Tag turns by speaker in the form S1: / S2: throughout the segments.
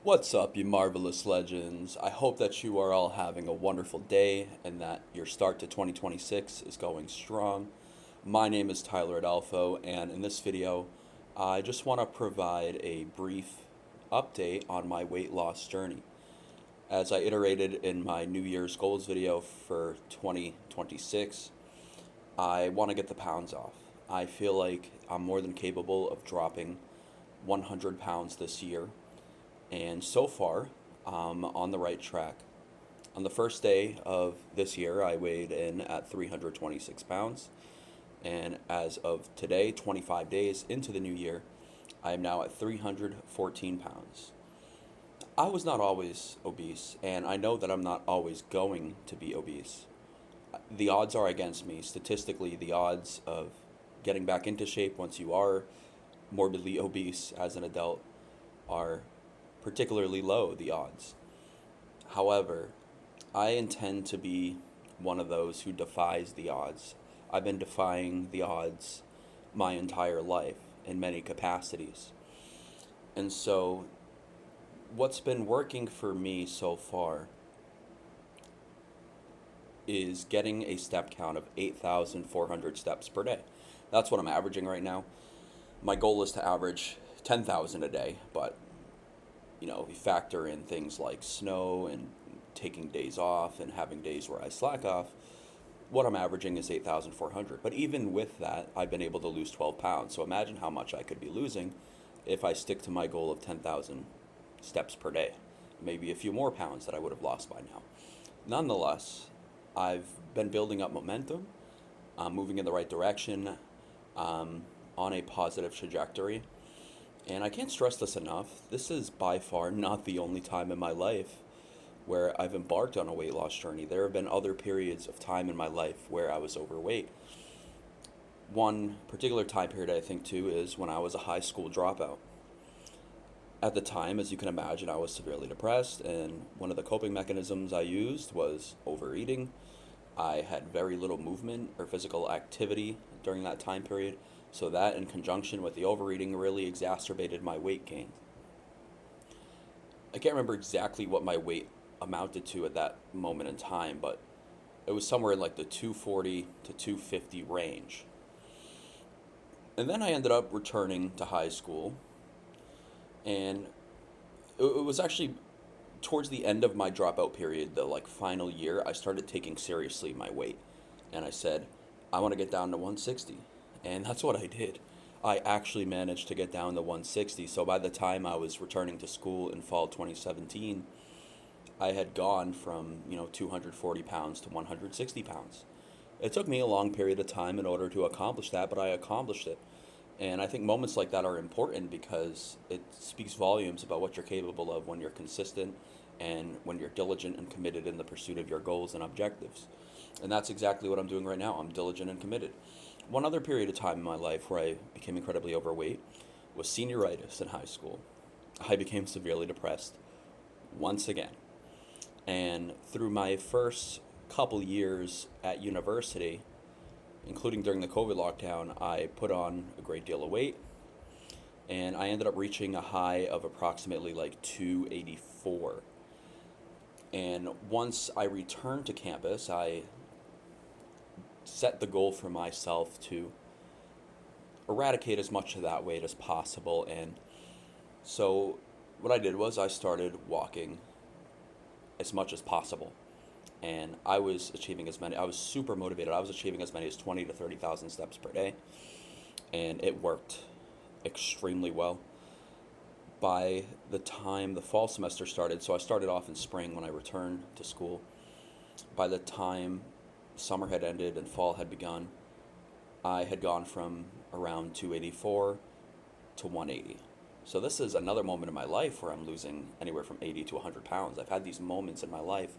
S1: What's up, you marvelous legends? I hope that you are all having a wonderful day and that your start to 2026 is going strong. My name is Tyler Adolfo, and in this video, I just want to provide a brief update on my weight loss journey. As I iterated in my New Year's goals video for 2026, I want to get the pounds off. I feel like I'm more than capable of dropping 100 pounds this year, and so far, I'm on the right track. On the first day of this year, I weighed in at 326 pounds. And as of today, 25 days into the new year, I am now at 314 pounds. I was not always obese, and I know that I'm not always going to be obese. The odds are against me. Statistically, the odds of getting back into shape once you are morbidly obese as an adult are particularly low, the odds. However, I intend to be one of those who defies the odds. I've been defying the odds my entire life in many capacities. And so, what's been working for me so far is getting a step count of 8,400 steps per day. That's what I'm averaging right now. My goal is to average 10,000 a day, but we factor in things like snow and taking days off and having days where I slack off. What I'm averaging is 8,400. But even with that, I've been able to lose 12 pounds. So imagine how much I could be losing if I stick to my goal of 10,000 steps per day. Maybe a few more pounds that I would have lost by now. Nonetheless, I've been building up momentum. I'm moving in the right direction, on a positive trajectory. And I can't stress this enough. This is by far not the only time in my life where I've embarked on a weight loss journey. There have been other periods of time in my life where I was overweight. One particular time period I think too is when I was a high school dropout. At the time, as you can imagine, I was severely depressed, and one of the coping mechanisms I used was overeating. I had very little movement or physical activity during that time period. So that, in conjunction with the overeating, really exacerbated my weight gain. I can't remember exactly what my weight amounted to at that moment in time, but it was somewhere in like the 240 to 250 range. And then I ended up returning to high school, and it was actually towards the end of my dropout period, the like final year, I started taking seriously my weight. And I said, I want to get down to 160. And that's what I did. I actually managed to get down to 160. So by the time I was returning to school in fall 2017, I had gone from, 240 pounds to 160 pounds. It took me a long period of time in order to accomplish that, but I accomplished it. And I think moments like that are important because it speaks volumes about what you're capable of when you're consistent and when you're diligent and committed in the pursuit of your goals and objectives. And that's exactly what I'm doing right now. I'm diligent and committed. One other period of time in my life where I became incredibly overweight was senioritis in high school. I became severely depressed once again. And through my first couple years at university, including during the COVID lockdown, I put on a great deal of weight, and I ended up reaching a high of approximately like 284. And once I returned to campus, I set the goal for myself to eradicate as much of that weight as possible. And so what I did was I started walking as much as possible. And I was super motivated. I was achieving as many as 20 to 30,000 steps per day. And it worked extremely well. By the time the fall semester started, so I started off in spring when I returned to school. By the time summer had ended and fall had begun, I had gone from around 284 to 180. So this is another moment in my life where I'm losing anywhere from 80 to 100 pounds. I've had these moments in my life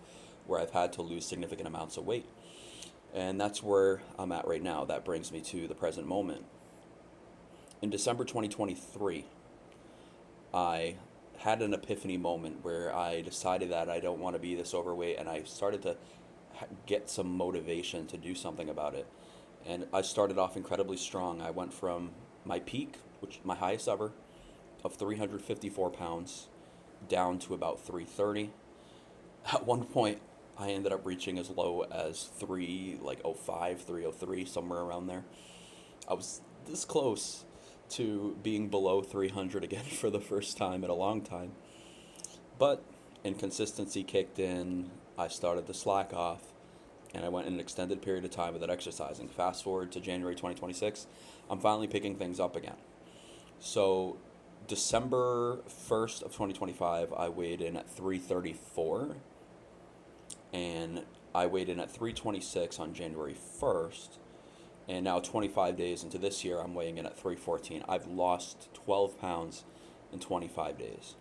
S1: where I've had to lose significant amounts of weight. And that's where I'm at right now. That brings me to the present moment. In December 2023, I had an epiphany moment where I decided that I don't want to be this overweight, and I started to get some motivation to do something about it. And I started off incredibly strong. I went from my peak, which my highest ever, of 354 pounds down to about 330. At one point, I ended up reaching as low as 305, 303, somewhere around there. I was this close to being below 300 again for the first time in a long time. But inconsistency kicked in. I started to slack off, and I went an extended period of time without exercising. Fast forward to January 2026, I'm finally picking things up again. So, December 1st of 2025, I weighed in at 334, and I weighed in at 326 on January 1st. And now 25 days into this year, I'm weighing in at 314. I've lost 12 pounds in 25 days.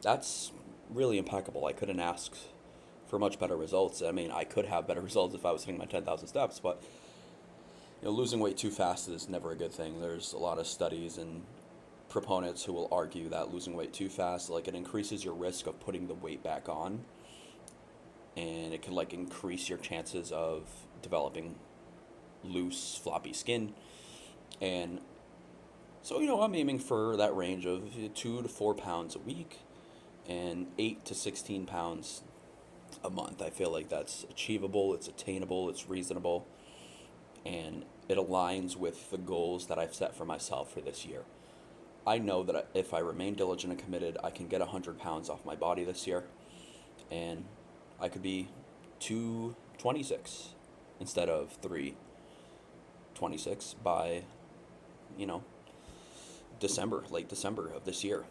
S1: That's really impeccable. I couldn't ask for much better results. I mean, I could have better results if I was hitting my 10,000 steps, but losing weight too fast is never a good thing. There's a lot of studies and proponents who will argue that losing weight too fast, like, it increases your risk of putting the weight back on, and it can, like, increase your chances of developing loose, floppy skin. And so, I'm aiming for that range of 2 to 4 pounds a week and 8 to 16 pounds a month. I feel like that's achievable, it's attainable, it's reasonable, and it aligns with the goals that I've set for myself for this year. I know that if I remain diligent and committed, I can get 100 pounds off my body this year, and I could be 226 instead of 326 by, late December of this year,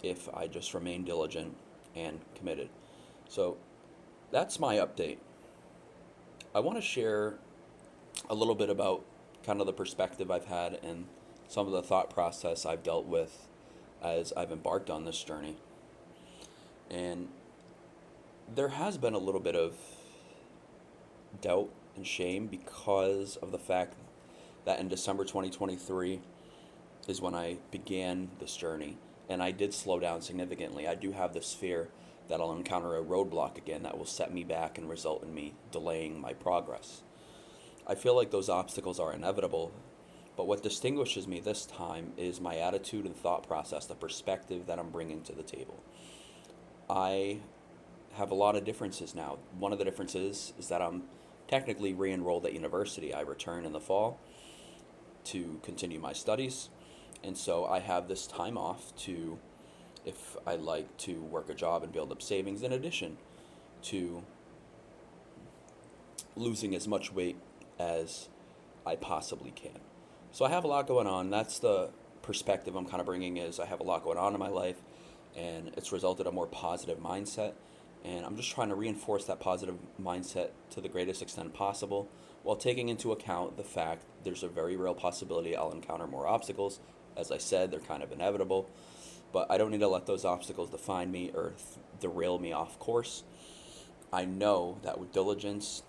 S1: if I just remain diligent and committed. So that's my update. I want to share a little bit about kind of the perspective I've had and some of the thought process I've dealt with as I've embarked on this journey. And there has been a little bit of doubt and shame because of the fact that in December 2023 is when I began this journey, and I did slow down significantly. I do have this fear that I'll encounter a roadblock again that will set me back and result in me delaying my progress. I feel like those obstacles are inevitable, but what distinguishes me this time is my attitude and thought process, the perspective that I'm bringing to the table. I have a lot of differences now. One of the differences is that I'm technically re-enrolled at university. I return in the fall to continue my studies, and so I have this time off to, if I like, to work a job and build up savings in addition to losing as much weight as I possibly can. So I have a lot going on. That's the perspective I'm kind of bringing, is I have a lot going on in my life, and it's resulted in a more positive mindset. And I'm just trying to reinforce that positive mindset to the greatest extent possible, while taking into account the fact there's a very real possibility I'll encounter more obstacles. As I said, they're kind of inevitable, but I don't need to let those obstacles define me or derail me off course. I know that with diligence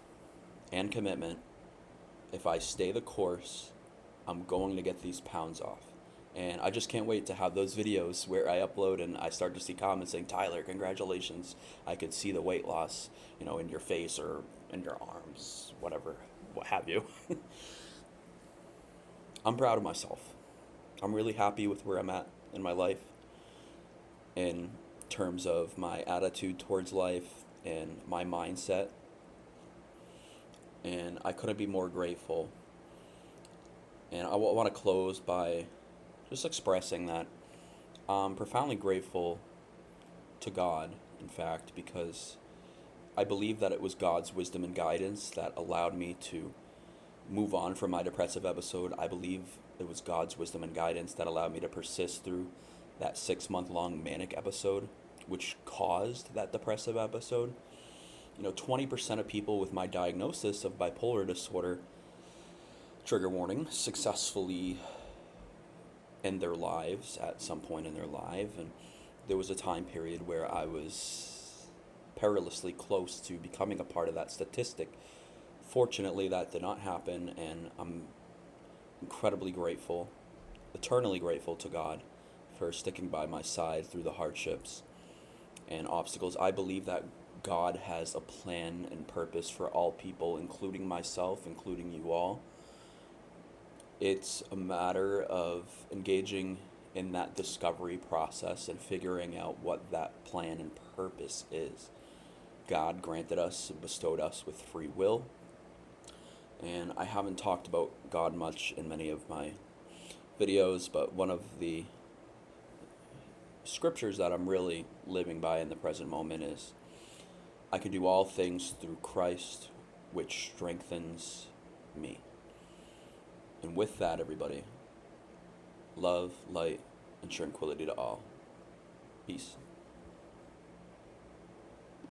S1: and commitment, if I stay the course, I'm going to get these pounds off. And I just can't wait to have those videos where I upload and I start to see comments saying, "Tyler, congratulations. I could see the weight loss, in your face or in your arms, whatever, what have you." I'm proud of myself. I'm really happy with where I'm at in my life in terms of my attitude towards life and my mindset. And I couldn't be more grateful. And I want to close by just expressing that I'm profoundly grateful to God, in fact, because I believe that it was God's wisdom and guidance that allowed me to move on from my depressive episode. I believe it was God's wisdom and guidance that allowed me to persist through that 6-month-long manic episode, which caused that depressive episode. 20% of people with my diagnosis of bipolar disorder, trigger warning, successfully end their lives at some point in their life. And there was a time period where I was perilously close to becoming a part of that statistic. Fortunately, that did not happen, and I'm incredibly grateful, eternally grateful to God for sticking by my side through the hardships and obstacles. I believe that God has a plan and purpose for all people, including myself, including you all. It's a matter of engaging in that discovery process and figuring out what that plan and purpose is. God granted us and bestowed us with free will. And I haven't talked about God much in many of my videos, but one of the scriptures that I'm really living by in the present moment is, I can do all things through Christ, which strengthens me. And with that, everybody, love, light, and tranquility to all. Peace.